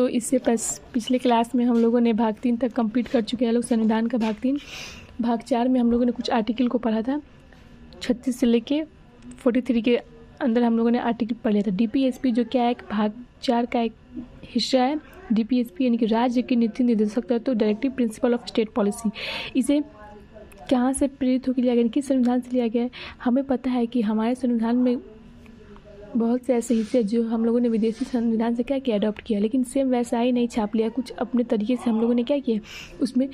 इससे पिछले क्लास में हम लोगों ने भाग 3 तक कंप्लीट कर चुके हैं लोग संविधान का भाग 3। भाग 4 में हम लोगों ने कुछ आर्टिकल को पढ़ा था, 36 से लेके 43 के अंदर हम लोगों ने आर्टिकल पढ़ लिया था। डीपीएसपी जो क्या है, एक भाग 4 का एक हिस्सा है। डीपीएसपी यानी कि राज्य की नीति निर्देशक तत्व, directive principle of state policy. इसे कहाँ से प्रेरित होकर लिया गया, किस संविधान से लिया गया है? हमें पता है कि हमारे संविधान में बहुत से ऐसे हिस्से जो हम लोगों ने विदेशी संविधान से क्या किया, अडॉप्ट किया, लेकिन सेम वैसा ही नहीं छाप लिया। कुछ अपने तरीके से हम लोगों ने क्या किया, उसमें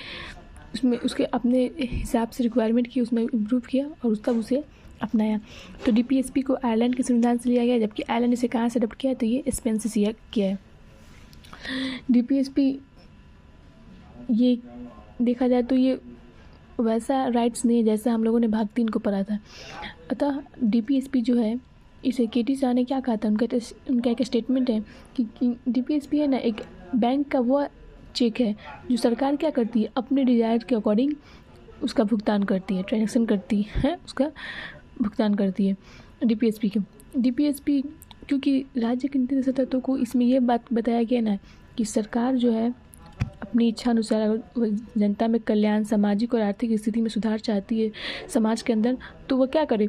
उसके अपने हिसाब से रिक्वायरमेंट की, उसमें इम्प्रूव किया और तब उसे अपनाया। तो डीपीएसपी को आयरलैंड के संविधान से लिया गया, जबकि आयरलैंड इसे कहाँ से अडॉप्ट किया है, तो ये स्पेन से किया है। डीपीएसपी ये देखा जाए तो ये वैसा राइट्स नहीं है जैसा हम लोगों ने भाग 3 को पढ़ा था। अतः डीपीएसपी जो है, इसे केटी शाह ने क्या कहा था, उनका एक स्टेटमेंट है कि डीपीएसपी है ना, एक बैंक का वो चेक है जो सरकार क्या करती है, अपने डिज़ायर के अकॉर्डिंग उसका भुगतान करती है, ट्रांजेक्शन करती है, उसका भुगतान करती है डीपीएसपी क्योंकि राज्य के नीति तत्वों को इसमें यह बात बताया गया ना कि सरकार जो है अपनी इच्छा अनुसार अगर जनता में कल्याण, सामाजिक और आर्थिक स्थिति में सुधार चाहती है समाज के अंदर, तो वह क्या करे,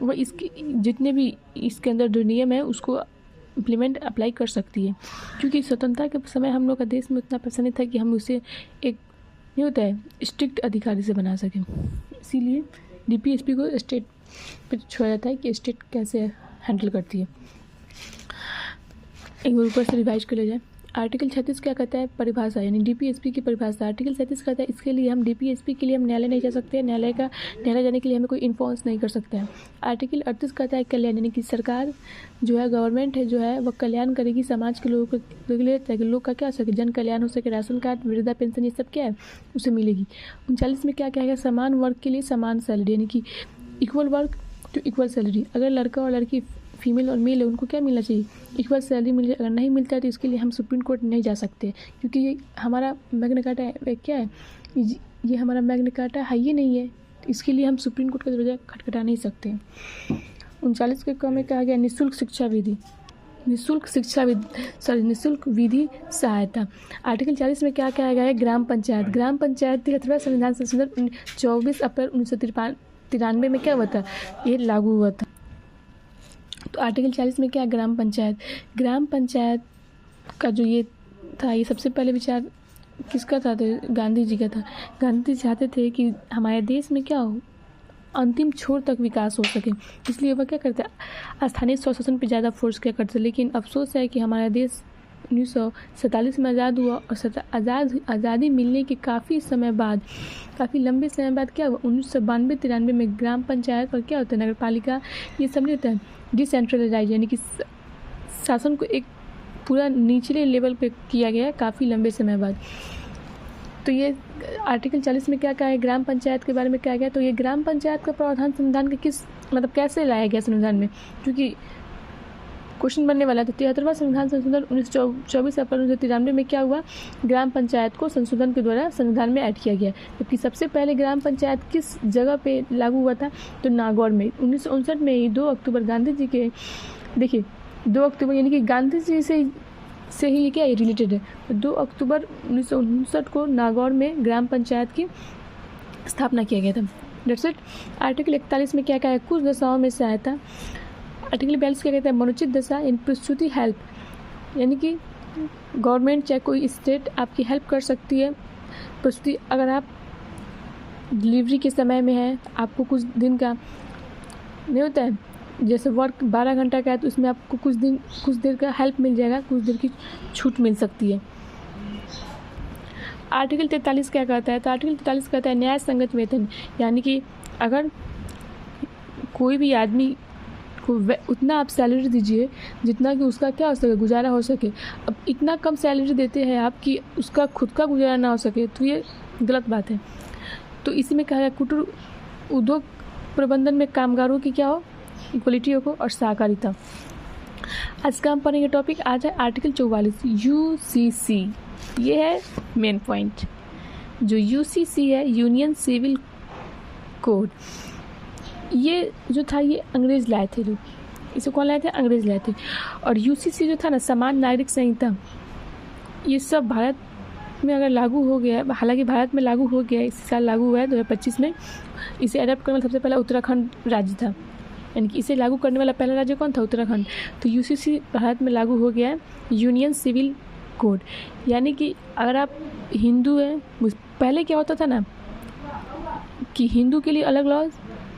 वह इसकी जितने भी इसके अंदर जो नियम है उसको इम्प्लीमेंट अप्लाई कर सकती है। क्योंकि स्वतंत्रता के समय हम लोग का देश में उतना पैसा नहीं था कि हम उसे एक नहीं होता है स्ट्रिक्ट अधिकारी से बना सकें, इसीलिए डीपीएसपी को स्टेट पे छोड़ा जाता है कि स्टेट कैसे हैंडल करती है। एक बार ऊपर से रिवाइज कर ले जाए। आर्टिकल 36 क्या कहता है, परिभाषा, यानी डीपीएसपी की परिभाषा। आर्टिकल 37 कहता है इसके लिए हम डीपीएसपी के लिए हम न्यायालय नहीं जा सकते, न्यायालय जाने के लिए हमें कोई इन्फोर्स नहीं कर सकते हैं। आर्टिकल 38 कहता है कल्याण, यानी कि सरकार जो है, गवर्नमेंट है जो है, वह कल्याण करेगी समाज के लोगों के लिए, ताकि लोग का क्या हो सके, जन कल्याण हो सके, राशन कार्ड, वृद्धा पेंशन, ये सब क्या है उसे मिलेगी। 39 में क्या कहेगा, समान वर्ग के लिए समान सैलरी, यानी कि equal work to equal salary. अगर लड़का और लड़की फीमेल और मेल है उनको क्या मिलना चाहिए, इक्वल सैलरी मिल जाए। अगर नहीं मिलता है तो इसके लिए हम सुप्रीम कोर्ट नहीं जा सकते, क्योंकि ये हमारा मैग्ना कार्टा है, क्या है ये हमारा मैग्ना कार्टा है ही नहीं है, तो इसके लिए हम सुप्रीम कोर्ट का दरवाजा खटखटा नहीं सकते। 39 के क्रम में कहा गया निःशुल्क विधि सहायता। आर्टिकल 40 में क्या कहा गया है, ग्राम पंचायत 73वां संविधान संशोधन 24 अप्रैल 1993 में क्या हुआ था, ये लागू हुआ था। तो आर्टिकल 40 में क्या, ग्राम पंचायत का जो ये था, ये सबसे पहले विचार किसका था, तो गांधी जी का था। गांधी जी चाहते थे कि हमारे देश में क्या हो, अंतिम छोर तक विकास हो सके, इसलिए वह क्या करते, स्थानीय स्वशासन पे ज़्यादा फोर्स क्या करते। लेकिन अफसोस है कि हमारा देश 1947 में आज़ाद हुआ और आज़ादी मिलने के काफ़ी लंबे समय बाद क्या हुआ, 1992-93 में ग्राम पंचायत और क्या होता है, नगर पालिका, ये सब नहीं होता है डिसेंट्रलाइज, यानी कि शासन को एक पूरा निचले लेवल पे किया गया काफ़ी लंबे समय बाद। तो ये आर्टिकल 40 में क्या कहा है, ग्राम पंचायत के बारे में कहा गया। तो ये ग्राम पंचायत का प्रावधान संविधान के कैसे लाया गया संविधान में, क्योंकि क्वेश्चन बनने वाला है। तो 73वां संविधान संशोधन 24 अप्रैल 1993 में क्या हुआ, ग्राम पंचायत को संशोधन के द्वारा संविधान में ऐड किया गया। जबकि सबसे पहले ग्राम पंचायत किस जगह पे लागू हुआ था, तो नागौर में 1959 में ही 2 अक्टूबर गांधी जी के, देखिए 2 अक्टूबर यानी कि गांधी जी से ही क्या रिलेटेड है। तो 2 अक्टूबर 1959 को नागौर में ग्राम पंचायत की स्थापना किया गया था। That's it. आर्टिकल 41 में क्या कहा है, कुछ दशाओं में सहायता। आर्टिकल 42 क्या कहता है, मनुचित दशा इन प्रसूति हेल्प, यानी कि गवर्नमेंट चाहे कोई स्टेट आपकी हेल्प कर सकती है प्रसूति। अगर आप डिलीवरी के समय में हैं, आपको कुछ दिन का नहीं होता है, जैसे वर्क 12 घंटा का है, तो उसमें आपको कुछ देर का हेल्प मिल जाएगा, कुछ देर की छूट मिल सकती है। आर्टिकल 43 क्या कहता है, तो आर्टिकल 43 कहता है न्याय संगत वेतन, यानी कि अगर कोई भी आदमी को उतना आप सैलरी दीजिए जितना कि उसका क्या हो सके, गुजारा हो सके। अब इतना कम सैलरी देते हैं आप कि उसका खुद का गुजारा ना हो सके, तो ये गलत बात है। तो इसी में कहा गया कुटीर उद्योग प्रबंधन में कामगारों की क्या हो, इक्वलिटी हो और सहकारिता। आज का हम पढ़ेंगे टॉपिक आज है आर्टिकल 44 यूसीसी। ये है मेन पॉइंट। जो यूसीसी है, यूनियन सिविल कोड, ये जो था ये अंग्रेज़ लाए थे लोग। इसे कौन लाए थे, अंग्रेज़ लाए थे। और यूसीसी जो था ना, समान नागरिक संहिता, ये सब भारत में अगर लागू हो गया है, हालांकि भारत में लागू हो गया है, इस साल लागू हुआ है 2025 में। इसे अडॉप्ट करने वाला सबसे पहला उत्तराखंड राज्य था, यानी कि इसे लागू करने वाला पहला राज्य कौन था? उत्तराखंड। तो यूसीसी भारत में लागू हो गया है, यूनियन सिविल कोड। यानी कि अगर आप हिंदू हैं, पहले क्या होता था ना कि हिंदू के लिए अलग लॉज,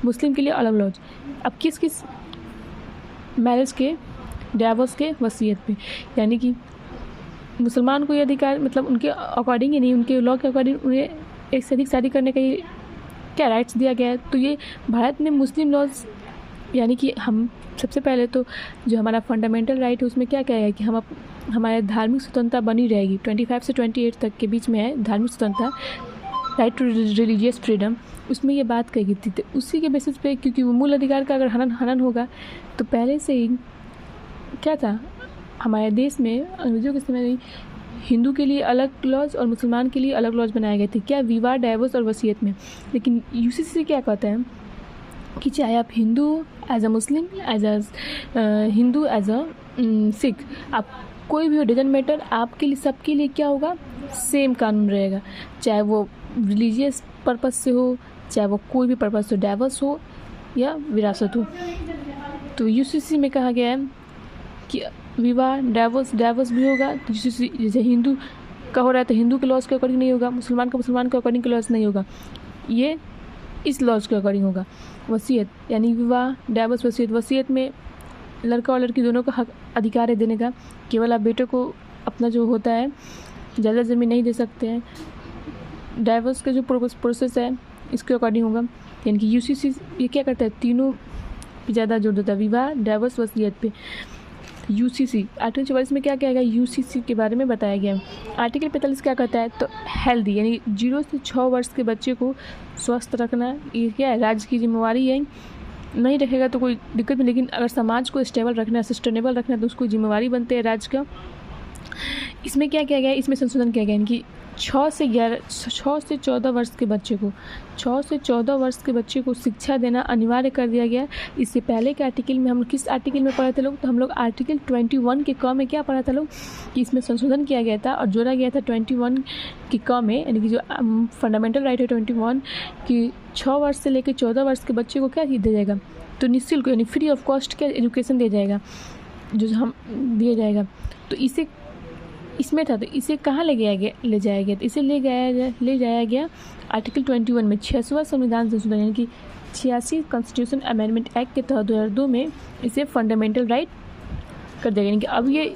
मुस्लिम के लिए अलग लॉज। अब किस किस मैरिज के, डाइवोर्स के, वसीयत पे, यानी कि मुसलमान को ये अधिकार, मतलब उनके अकॉर्डिंग ही नहीं, उनके लॉ के अकॉर्डिंग उन्हें एक से अधिक शादी करने का ये क्या राइट्स दिया गया है। तो ये भारत में मुस्लिम लॉज, यानी कि हम सबसे पहले तो जो हमारा फंडामेंटल राइट है उसमें क्या क्या है कि हमारे धार्मिक स्वतंत्रता बनी रहेगी। 25 से 28 तक के बीच में है धार्मिक स्वतंत्रता, राइट टू रिलीजियस फ्रीडम, उसमें ये बात कही गई थी। तो उसी के बेसिस पे, क्योंकि वो मूल अधिकार का अगर हनन होगा तो पहले से ही क्या था, हमारे देश में अंग्रेजों के समय में हिंदू के लिए अलग लॉज और मुसलमान के लिए अलग लॉज बनाए गए थे, क्या विवाह, डाइवोर्स और वसीयत में। लेकिन यूसीसी क्या कहता है कि चाहे आप Hindu as a Muslim, as a Hindu, as a Sikh, आप कोई भी हो, डजंट मैटर, आपके लिए सबके लिए क्या होगा, सेम कानून रहेगा, चाहे वो रिलीजियस पर्पस से हो, चाहे वो कोई भी पर्पस से, डाइवोर्स हो या विरासत हो। तो यूसीसी में कहा गया है कि विवाह, डाइवोर्स भी होगा। तो जैसे हिंदू का हो रहा है तो हिंदू के लॉज के अकॉर्डिंग नहीं होगा, मुसलमान के अकॉर्डिंग के लॉज नहीं होगा, ये इस लॉज के अकॉर्डिंग होगा। वसीयत यानी विवाह, डाइवोर्स, वसीयत में लड़का और लड़की दोनों का हक अधिकार है देने का। केवल आप बेटे को अपना जो होता है ज़्यादा ज़मीन नहीं दे सकते हैं। डाइवोर्स का जो प्रोसेस है इसके अकॉर्डिंग होगा। यानी कि यूसीसी ये क्या करता है, तीनों पे ज़्यादा जोर देता है, विवाह, डाइवोर्स, वसीयत पे। यूसीसी आर्टिकल 44 में क्या क्या है, यूसीसी के बारे में बताया गया है। आर्टिकल 45 क्या कहता है, तो हेल्दी यानी 0 से 6 वर्ष के बच्चे को स्वस्थ रखना, ये क्या है, राज्य की जिम्मेवारी है। नहीं रखेगा तो कोई दिक्कत नहीं, लेकिन अगर समाज को स्टेबल रखना है, सस्टेनेबल रखना है, तो उसको जिम्मेवारी बनते हैं राज्य का। इसमें क्या किया गया है, इसमें संशोधन किया गया है कि 6 से 14 वर्ष के बच्चे को 6 से 14 वर्ष के बच्चे को शिक्षा देना अनिवार्य कर दिया गया। इससे पहले के आर्टिकल में हम लोग किस आर्टिकल में पढ़े थे लोग, तो हम लोग आर्टिकल 21 के क में क्या पढ़ा था लोग कि इसमें संशोधन किया गया था और जोड़ा गया था 21 के क में, यानी कि जो फंडामेंटल राइट है 21 कि 6 वर्ष से लेकर 14 वर्ष के बच्चे को क्या दिया जाएगा, तो निःशुल्क यानी फ्री ऑफ कॉस्ट क्या एजुकेशन दिया जाएगा, जो हम दिया जाएगा। तो इसे इसमें था, तो इसे कहाँ ले जाया गया, तो इसे ले जाया गया आर्टिकल 21 में 86वां संविधान संशोधन, यानी कि 86 कॉन्स्टिट्यूशन अमेंडमेंट एक्ट के तहत 2002 में इसे फंडामेंटल राइट कर दिया गया। यानी कि अब ये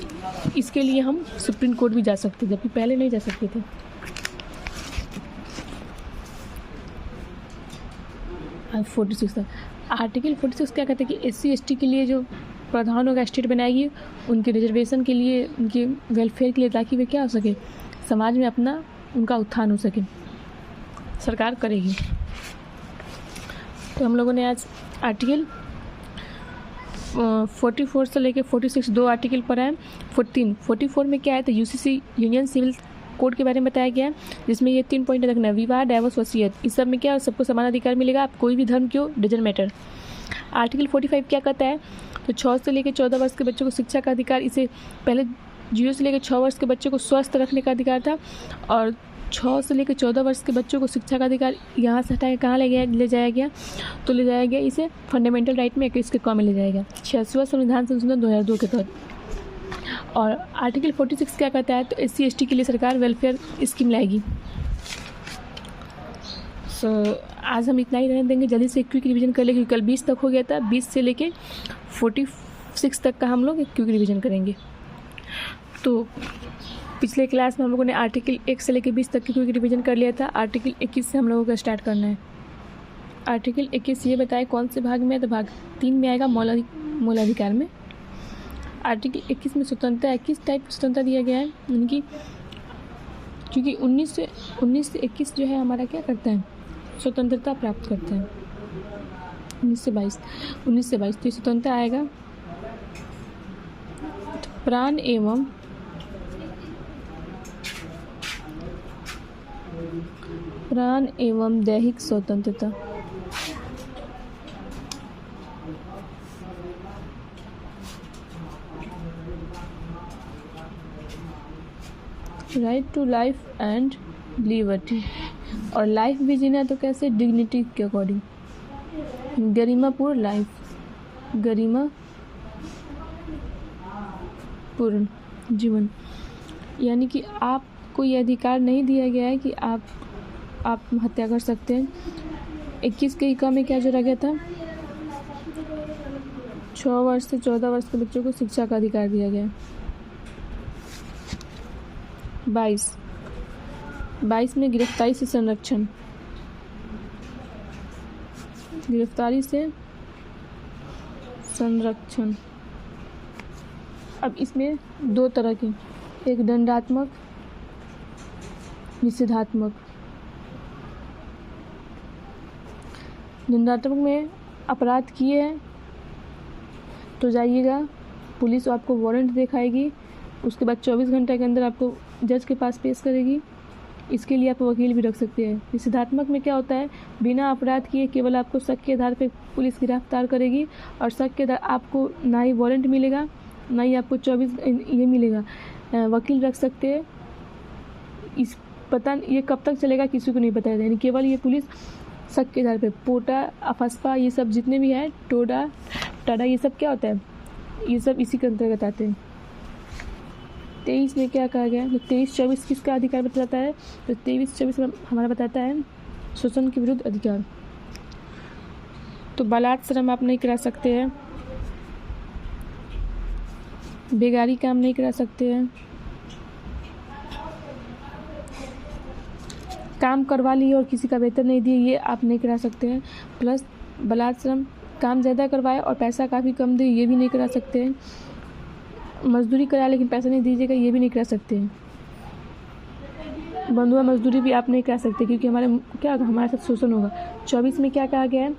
इसके लिए हम सुप्रीम कोर्ट भी जा सकते थे, जबकि पहले नहीं जा सकते थे। आर्टिकल 46 क्या कहते हैं कि SC/ST के लिए जो प्रधान होगा, स्टेट बनाएगी उनके रिजर्वेशन के लिए, उनके वेलफेयर के लिए, ताकि वे क्या हो सके, समाज में अपना उनका उत्थान हो सके, सरकार करेगी। तो हम लोगों ने आज आर्टिकल 44 से लेकर 46 दो आर्टिकल पढ़ा है। 44 में क्या है, तो यूसीसी यूनियन सिविल कोड के बारे में बताया गया है, जिसमें ये 3 पॉइंट रखना है, विवाह, डाइवोर्स, वसीयत, इस सब में क्या सबको समान अधिकार मिलेगा, आप कोई भी धर्म क्यों, डजंट मैटर। आर्टिकल 45 क्या कहता है, तो 6 से लेकर 14 वर्ष के बच्चों को शिक्षा का अधिकार, इसे पहले 0 से लेकर 6 वर्ष के बच्चे को स्वस्थ रखने का अधिकार था, और 6 से लेकर 14 वर्ष के बच्चों को शिक्षा का अधिकार यहाँ से हटाकर कहाँ ले जाया गया, तो ले जाया गया इसे फंडामेंटल राइट में 21 के क में ले जाएगा, 86वां संविधान संशोधन 2002 के तहत। और आर्टिकल 46 क्या कहता है, तो SC/ST के लिए सरकार वेलफेयर स्कीम लाएगी। आज हम इतना ही रहने देंगे, जल्दी से क्विक रिवीजन कर लेंगे, कल 20 तक हो गया था, 20 से लेके 46 तक का हम लोग क्विक रिवीजन करेंगे। तो पिछले क्लास में हम लोगों ने आर्टिकल 1 से लेकर 20 तक की क्विक रिवीजन कर लिया था। आर्टिकल 21 से हम लोगों को स्टार्ट करना है। आर्टिकल 21 ये बताए कौन से भाग में है, तो भाग 3 में आएगा, मौलिकाधिकार में। आर्टिकल 21 में स्वतंत्रता है, किस टाइप की स्वतंत्रता दिया गया है, यानी कि क्योंकि 19 से 21 जो है हमारा क्या करता है, स्वतंत्रता प्राप्त करता है। 19 से 22 तो स्वतंत्रता आएगा, तो प्राण एवं दैहिक स्वतंत्रता। Right to life and liberty. और लाइफ भी जीना तो कैसे, डिग्निटी के अकॉर्डिंग, गरिमापूर्ण लाइफ, गरिमापूर्ण जीवन। यानी कि आपको ये अधिकार नहीं दिया गया है कि आप हत्या कर सकते हैं। 21 के इका में क्या जोड़ा गया था, 6 वर्ष से 14 वर्ष के बच्चों को शिक्षा का अधिकार दिया गया। 22 में गिरफ्तारी से संरक्षण, गिरफ्तारी से संरक्षण। अब इसमें 2 तरह के, एक दंडात्मक, निषेधात्मक। दंडात्मक में अपराध किए हैं तो जाइएगा, पुलिस आपको वारंट दिखाएगी, उसके बाद 24 घंटे के अंदर आपको जज के पास पेश करेगी। इसके लिए आप वकील भी रख सकते हैं। निषेधात्मक में क्या होता है, बिना अपराध किए केवल आपको शक के आधार पर पुलिस गिरफ्तार करेगी, और शक के आधार आपको ना ही वारंट मिलेगा, ना ही आपको 24 ये मिलेगा। वकील रख सकते हैं। इस पता ये कब तक चलेगा किसी को नहीं पता है, यानी केवल ये पुलिस शक के आधार पे। पोटा, अफस्पा, ये सब जितने भी हैं, टोडा, टाडा, ये सब क्या होता है, ये सब इसी के अंतर्गत आते हैं। 23 में क्या कहा गया है, तो 23-24 किसका अधिकार बताता है, तो 23-24 में हमारा बताता है शोषण के विरुद्ध अधिकार। तो बलात्श्रम आप नहीं करा सकते हैं, बेगारी काम नहीं करा सकते हैं, काम करवा लिए और किसी का वेतन नहीं दिए, ये आप नहीं करा सकते हैं। प्लस बलात्श्रम, काम ज़्यादा करवाए और पैसा काफ़ी कम दे, ये भी नहीं करा सकते हैं। मजदूरी कराए लेकिन पैसा नहीं दीजिएगा, ये भी नहीं करा सकते हैं। बंधुआ मजदूरी भी आप नहीं करा सकते, क्योंकि हमारे साथ शोषण होगा। 24 में क्या कहा गया है,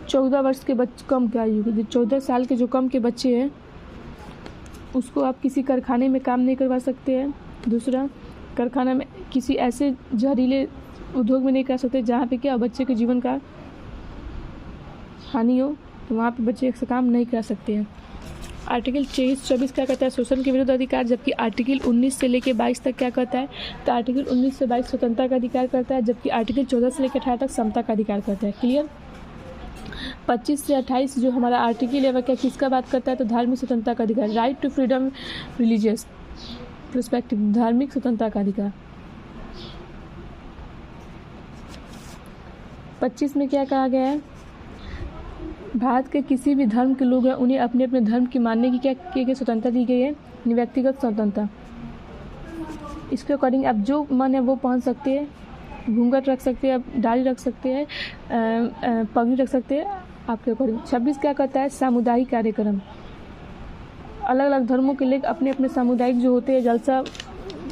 14 वर्ष के कम के आयु के, 14 साल के जो कम के बच्चे हैं उसको आप किसी कारखाने में काम नहीं करवा सकते हैं। दूसरा, कारखाना में किसी ऐसे जहरीले उद्योग में नहीं कर सकते जहाँ पे क्या बच्चे के जीवन का हानि हो, तो वहाँ पे बच्चे से काम नहीं कर सकते हैं। आर्टिकल 23-24 क्या कहता है, शोषण के विरुद्ध अधिकार, जबकि आर्टिकल 19 से लेकर 22 तक क्या कहता है, तो आर्टिकल 19 से 22 स्वतंत्रता का अधिकार करता है, जबकि आर्टिकल 14 से लेकर 18 तक समता का अधिकार करता है। क्लियर। 25 से 28 जो हमारा आर्टिकल है वह क्या किसका बात करता है, तो धार्मिक स्वतंत्रता का अधिकार, right to freedom religious perspective, धार्मिक स्वतंत्रता का अधिकार। 25 में क्या कहा गया है, भारत के किसी भी धर्म के लोग हैं उन्हें अपने अपने धर्म की मानने की क्या स्वतंत्रता दी गई है, व्यक्तिगत स्वतंत्रता। इसके अकॉर्डिंग आप जो मन है वो पहन सकते हैं, घूंघट रख सकते हैं, आप दाढ़ी रख सकते हैं, पगड़ी रख सकते हैं, आपके अकॉर्डिंग। 26 क्या कहता है, सामुदायिक कार्यक्रम, अलग अलग धर्मों के लोग अपने अपने सामुदायिक जो होते हैं जलसा,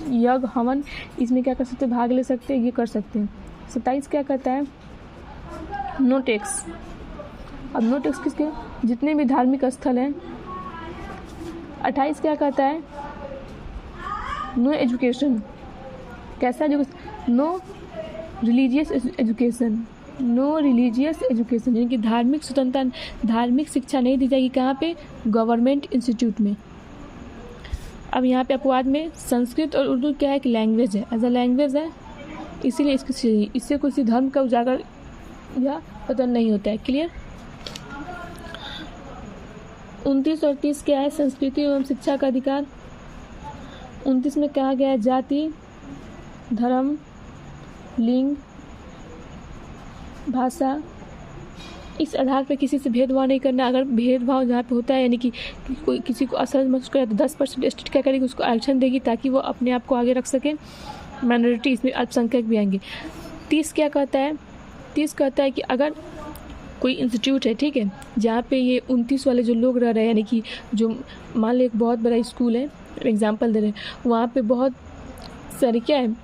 यज्ञ, हवन, इसमें क्या कर सकते हैं, भाग ले सकते हैं, ये कर सकते हैं। 27 क्या कहता है, नो टैक्स। अब नो टैक्स किसके, जितने भी धार्मिक स्थल हैं। 28 क्या कहता है, नो एजुकेशन, कैसा education, no religious education, no religious education, यानी कि धार्मिक स्वतंत्रता, धार्मिक शिक्षा नहीं दी जाएगी, कहाँ पे, गवर्नमेंट इंस्टीट्यूट में। अब यहाँ पे अपवाद में संस्कृत और उर्दू क्या है कि लैंग्वेज है, एज अ लैंग्वेज है, इसीलिए इससे किसी धर्म का उजागर या पतन नहीं होता है। क्लियर। 29 और 30 क्या है, संस्कृति एवं शिक्षा का अधिकार। 29 में कहा गया है जाति, धर्म, लिंग, भाषा, इस आधार पर किसी से भेदभाव नहीं करना। अगर भेदभाव जहाँ पे होता है, यानी कि कोई किसी को असहज महसूस करे, तो 10% स्टेट क्या करेगी, उसको आरक्षण देगी ताकि वो अपने आप को आगे रख सके। माइनॉरिटी, इसमें अल्पसंख्यक भी आएंगे। 30 क्या कहता है, 30 कहता है कि अगर कोई इंस्टीट्यूट है, ठीक है, जहाँ पे ये 29 वाले जो लोग रह रहे हैं, यानी कि जो मान लो एक बहुत बड़ा स्कूल है, एग्जाम्पल दे रहे हैं, वहाँ पे बहुत सारे क्या है,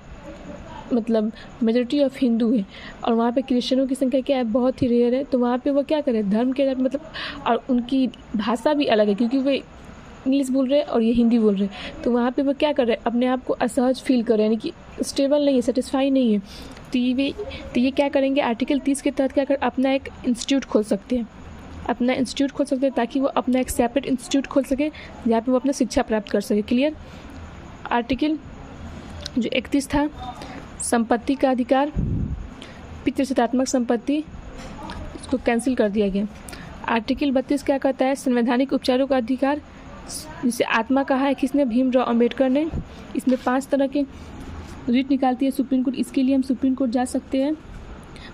मतलब मेजॉरिटी ऑफ हिंदू है, और वहाँ पे क्रिश्चियनों की संख्या क्या है, बहुत ही रेयर है। तो वहाँ पे वो क्या करें, धर्म के मतलब, और उनकी भाषा भी अलग है, क्योंकि वे इंग्लिश बोल रहे हैं और ये हिंदी बोल रहे हैं, तो वहाँ पे वो क्या कर रहे हैं, अपने आप को असहज फील कर रहे हैं, यानी कि स्टेबल नहीं है, सेटिस्फाई नहीं है। तो ये क्या करेंगे, आर्टिकल 30 के तहत क्या कर, अपना एक इंस्टीट्यूट खोल सकते हैं, अपना इंस्टीट्यूट खोल सकते हैं, ताकि वो अपना एक सेपरेट इंस्टीट्यूट खोल सके जहाँ पे वो अपना शिक्षा प्राप्त कर सके। क्लियर। आर्टिकल जो 31 था, संपत्ति का अधिकार, पितृसत्तात्मक संपत्ति, इसको कैंसिल कर दिया गया। आर्टिकल 32 क्या कहता है, संवैधानिक उपचारों का अधिकार, जिसे आत्मा कहा है किसने, भीमराव अंबेडकर ने। इसमें 5 तरह के रिट निकालती है सुप्रीम कोर्ट, इसके लिए हम सुप्रीम कोर्ट जा सकते हैं।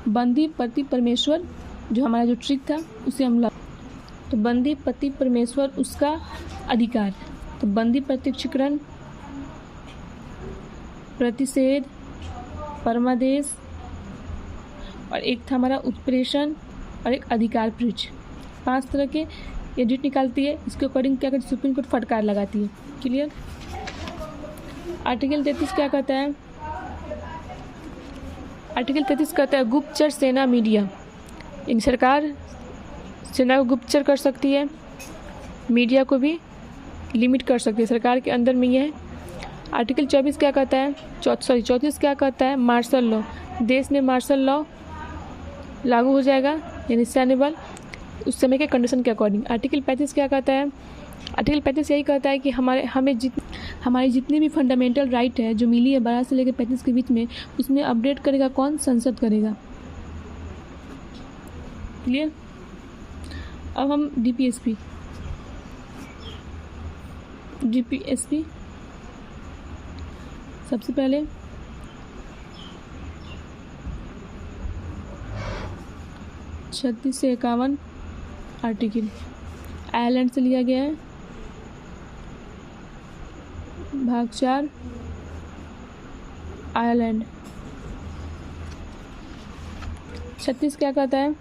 बंदी पति परमेश्वर, जो हमारा जो ट्रिक था उसे हम तो बंदी पति परमेश्वर उसका अधिकार, तो बंदी प्रत्यक्षीकरण, प्रतिषेध, परमादेश, और एक था हमारा उत्प्रेषण, और एक अधिकार पृच्छ। 5 तरह के ये रिट निकालती है। इसके अकॉर्डिंग क्या करती है, सुप्रीम कोर्ट फटकार लगाती है। क्लियर। आर्टिकल 33 क्या कहता है, आर्टिकल 33 कहता है गुप्तचर सेना मीडिया, इन सरकार सेना को गुप्तचर कर सकती है, मीडिया को भी लिमिट कर सकती है, सरकार के अंदर में ये है। आर्टिकल 24 क्या कहता है, 34 क्या कहता है, मार्शल लॉ, देश में मार्शल लॉ लागू हो जाएगा, यानी सैन्यबल उस समय के कंडीशन के अकॉर्डिंग। आर्टिकल 35 क्या कहता है, आर्टिकल 35 यही कहता है कि हमारी जितनी भी फंडामेंटल राइट है जो मिली है 12 से लेकर 35 के बीच में, उसमें अपडेट करेगा कौन, संसद करेगा। क्लियर। अब हम डीपीएसपी सबसे पहले छत्तीस से 51 आर्टिकल आयरलैंड से लिया गया है। भाग 4 आयरलैंड। 36 क्या कहता है,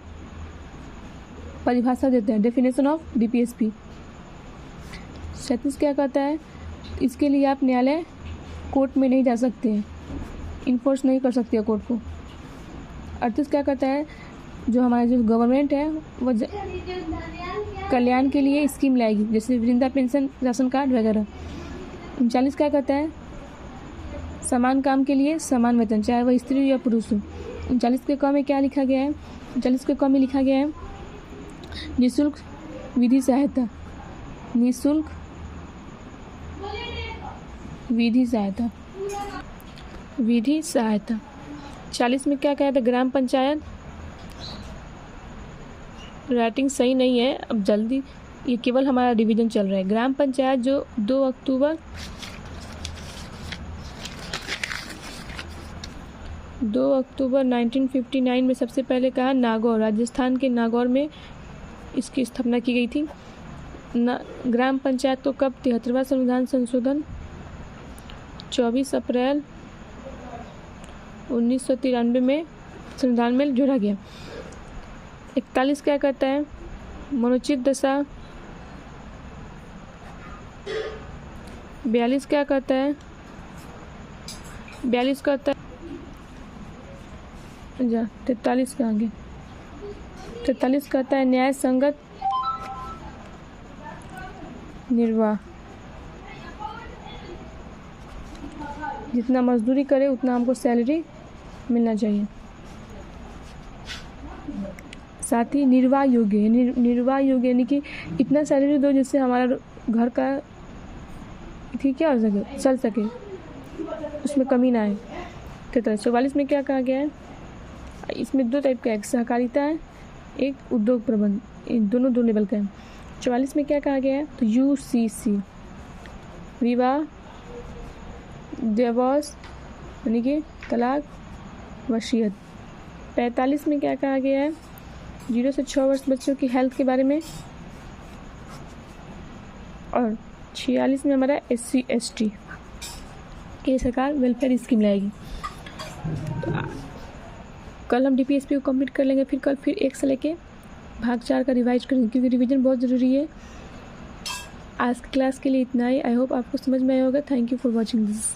परिभाषा देते हैं, डेफिनेशन ऑफ डीपीएसपी। 36 क्या कहता है, इसके लिए आप न्यायालय कोर्ट में नहीं जा सकते हैं, इन्फोर्स नहीं कर सकते कोर्ट को। 38 क्या कहता है, जो हमारा जो गवर्नमेंट है वो कल्याण के लिए स्कीम लाएगी, जैसे वृंदा पेंशन, राशन कार्ड वगैरह। 39 क्या कहता है, समान काम के लिए समान वेतन, चाहे वह स्त्री या पुरुष हो। 39 के क में क्या लिखा गया है, 39 के क में लिखा गया है निःशुल्क विधि सहायता, निःशुल्क विधि सहायता, विधि सहायता। 40 में क्या कहा था, ग्राम पंचायत, राइटिंग सही नहीं है, अब जल्दी, ये केवल हमारा रिवीजन चल रहा है। ग्राम पंचायत जो 2 अक्टूबर 1959 में सबसे पहले कहा, नागौर, राजस्थान के नागौर में इसकी स्थापना की गई थी। ग्राम पंचायत को कब, 73वां संविधान संशोधन 24 अप्रैल 1993 में संविधान में जोड़ा गया। 41 क्या कहता है, मनोचित दशा। 42 क्या कहता है, 42 कहता है 43 का आगे, 43 कहता है न्याय संगत निर्वाह, जितना मजदूरी करे उतना हमको सैलरी मिलना चाहिए। साथ ही निर्वाह योग्य, निर्वाह योग्य यानी कि इतना सैलरी दो जिससे हमारा घर का ठीक क्या हो सके, चल सके, उसमें कमी ना आए। 44 में क्या कहा गया है, इसमें 2 टाइप का है, सहकारिता है, एक उद्योग प्रबंध, दोनों 2 लेवल का है। 44 में क्या कहा गया है, तो यूसीसी, विवाह, डिवोर्स यानी कि तलाक, वसीयत। 45 में क्या कहा गया है, 0 से 6 वर्ष बच्चों की हेल्थ के बारे में। और 46 में हमारा SC ST के सरकार वेलफेयर स्कीम लाएगी। तो कल हम DPSP को कंप्लीट कर लेंगे, फिर कल फिर 1 से लेके भाग 4 का रिवाइज करेंगे, क्योंकि रिवीजन बहुत ज़रूरी है। आज की क्लास के लिए इतना ही। आई होप आपको समझ में आया होगा। Thank you for watching this.